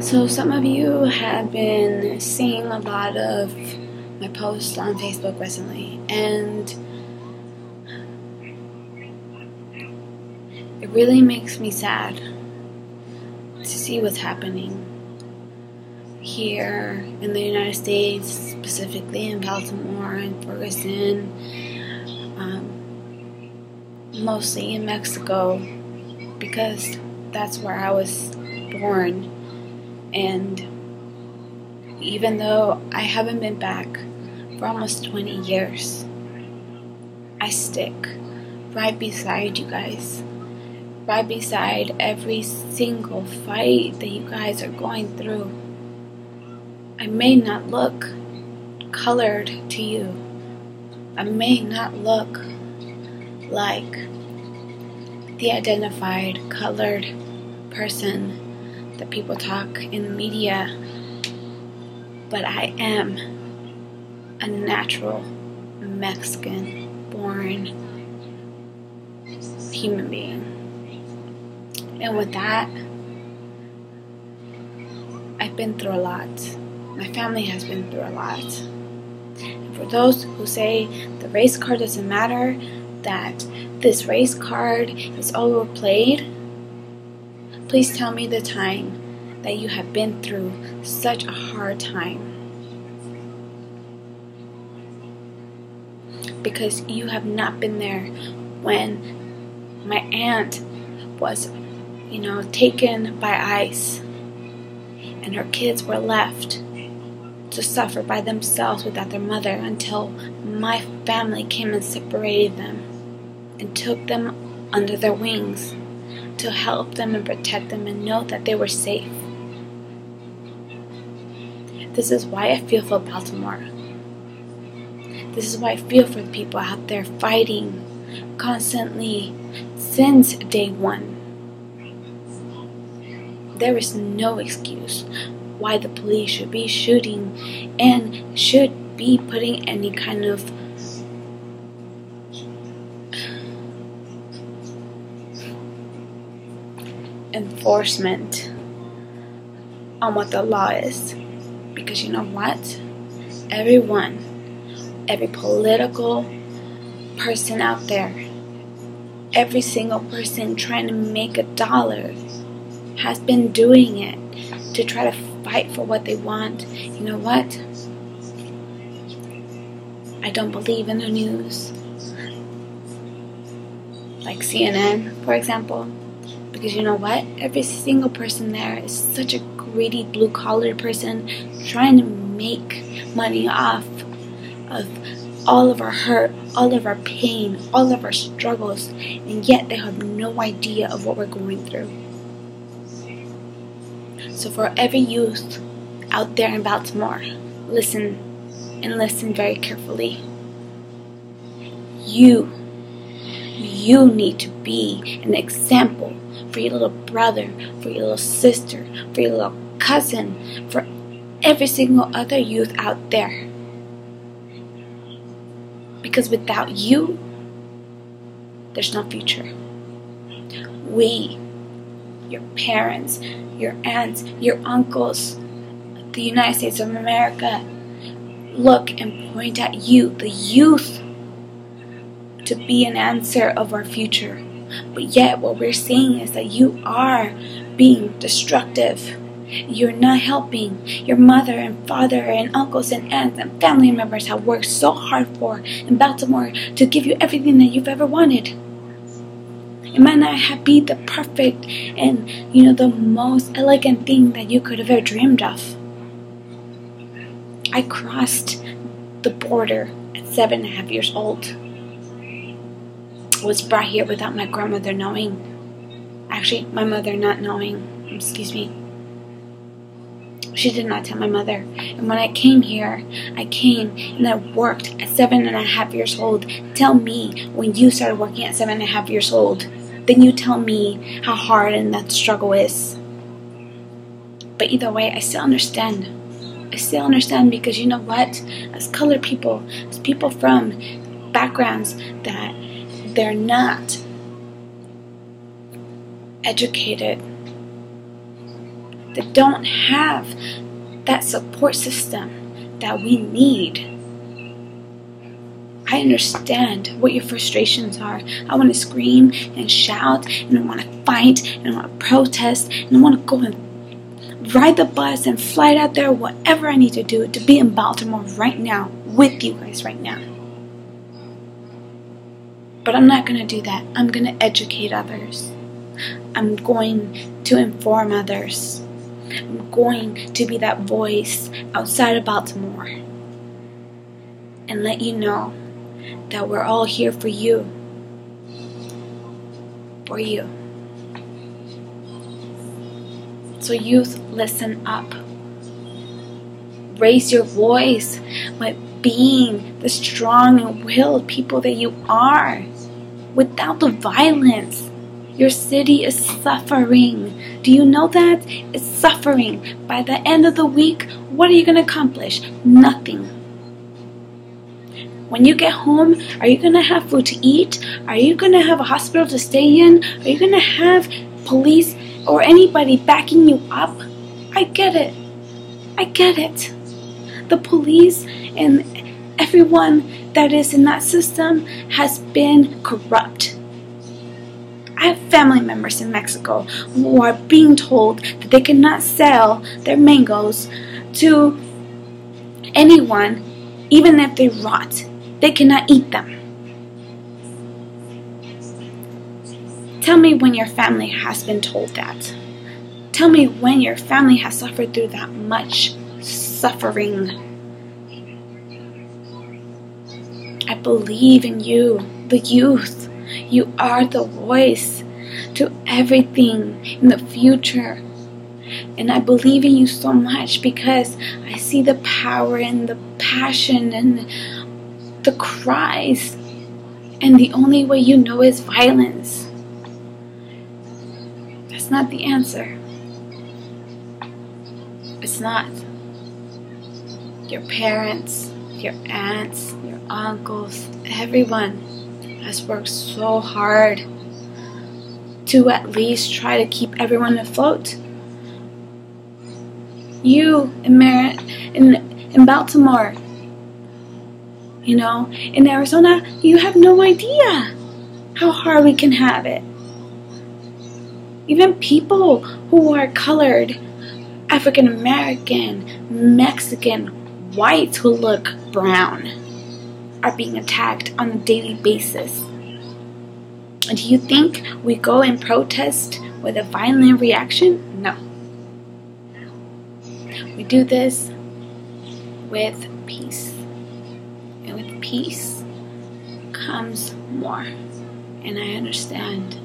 So some of you have been seeing a lot of my posts on Facebook recently, and it really makes me sad to see what's happening here in the United States, specifically in Baltimore and Ferguson, mostly in Mexico, because that's where I was born. And even though I haven't been back for almost 20 years, I stick right beside you guys, right beside every single fight that you guys are going through. I may not look colored to you. I may not look like the identified colored person that people talk in the media, but I am a natural Mexican born human being. And with that, I've been through a lot. My family has been through a lot. And for those who say the race card doesn't matter, that this race card is overplayed, please tell me the time that you have been through such a hard time. Because you have not been there when my aunt was, taken by ICE and her kids were left to suffer by themselves without their mother until my family came and separated them and took them under their wings to help them and protect them and know that they were safe. This is why I feel for Baltimore. This is why I feel for the people out there fighting constantly since day one. There is no excuse why the police should be shooting and should be putting any kind of enforcement on what the law is. Because you know what? Every political person out there, every single person trying to make a dollar has been doing it to try to fight for what they want. You know what? I don't believe in the news, like CNN, for example, because you know what? Every single person there is such a greedy blue-collar person trying to make money off of all of our hurt, all of our pain, all of our struggles, and yet they have no idea of what we're going through. So for every youth out there in Baltimore, listen and listen very carefully. You need to be an example for your little brother, for your little sister, for your little cousin, for every single other youth out there. Because without you, there's no future. We, your parents, your aunts, your uncles, the United States of America, look and point at you, the youth, to be an answer of our future. But yet what we're seeing is that you are being destructive. You're not helping. Your mother and father and uncles and aunts and family members have worked so hard for in Baltimore to give you everything that you've ever wanted. It might not be the perfect and the most elegant thing that you could have ever dreamed of. I crossed the border at 7.5 years old. I was brought here without my grandmother knowing. Actually, my mother not knowing. Excuse me. She did not tell my mother. And when I came here, I came and I worked at 7.5 years old. Tell me when you started working at 7.5 years old. Then you tell me how hard and that struggle is. But either way, I still understand. I still understand because you know what? As colored people, as people from backgrounds that they're not educated that don't have that support system that we need. I understand what your frustrations are. I want to scream and shout, and I want to fight, and I want to protest, and I want to go and ride the bus and fly out there, whatever I need to do to be in Baltimore right now, with you guys right now. But I'm not going to do that. I'm going to educate others. I'm going to inform others. I'm going to be that voice outside of Baltimore and let you know that we're all here for you. For you. So youth, listen up. Raise your voice by being the strong and willed people that you are. Without the violence. Your city is suffering. Do you know that? It's suffering. By the end of the week, what are you going to accomplish? Nothing. When you get home, are you going to have food to eat? Are you going to have a hospital to stay in? Are you going to have police or anybody backing you up? I get it. I get it. The police and everyone that is in that system has been corrupt. I have family members in Mexico who are being told that they cannot sell their mangoes to anyone, even if they rot. They cannot eat them. Tell me when your family has been told that. Tell me when your family has suffered through that much suffering. I believe in you, the youth. You are the voice to everything in the future. And I believe in you so much because I see the power and the passion and the cries. And the only way you know is violence. That's not the answer. It's not. Your parents, your aunts, your uncles, everyone has worked so hard to at least try to keep everyone afloat. You in Baltimore, in Arizona, you have no idea how hard we can have it. Even people who are colored, African American, Mexican, whites who look brown, are being attacked on a daily basis. And do you think we go and protest with a violent reaction? No. We do this with peace. And with peace comes more. And I understand.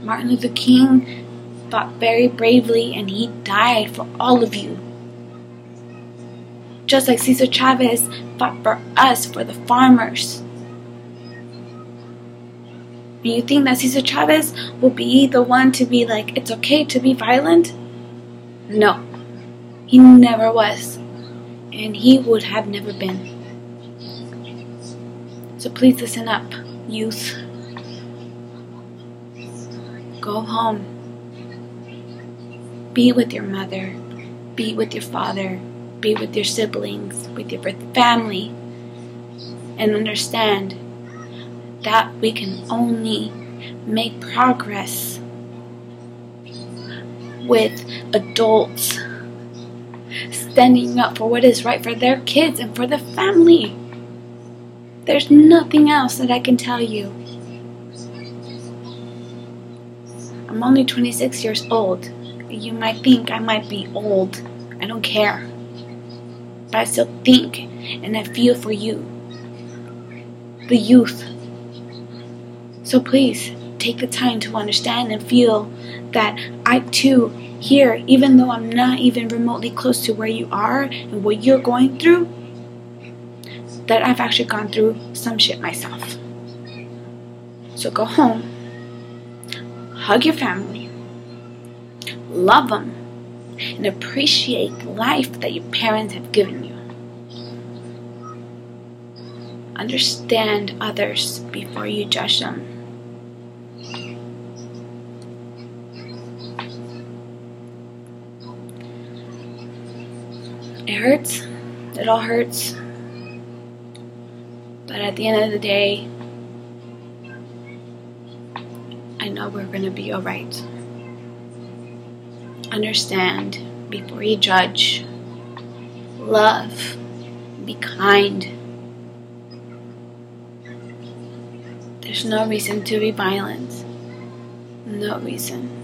Martin Luther King fought very bravely and he died for all of you. Just like Cesar Chavez fought for us, for the farmers. And you think that Cesar Chavez will be the one to be like, it's okay to be violent? No. He never was. And he would have never been. So please listen up, youth. Go home. Be with your mother. Be with your father. Be with your siblings, with your family, and understand that we can only make progress with adults standing up for what is right for their kids and for the family. There's nothing else that I can tell you. I'm only 26 years old. You might think I might be old. I don't care. But I still think and I feel for you, the youth. So please take the time to understand and feel that I too here, even though I'm not even remotely close to where you are and what you're going through, that I've actually gone through some shit myself. So go home, hug your family, love them, and appreciate the life that your parents have given you. Understand others before you judge them. It hurts. It all hurts. But at the end of the day, I know we're going to be alright. Understand before you judge. Love. Be kind. There's no reason to be violent. No reason.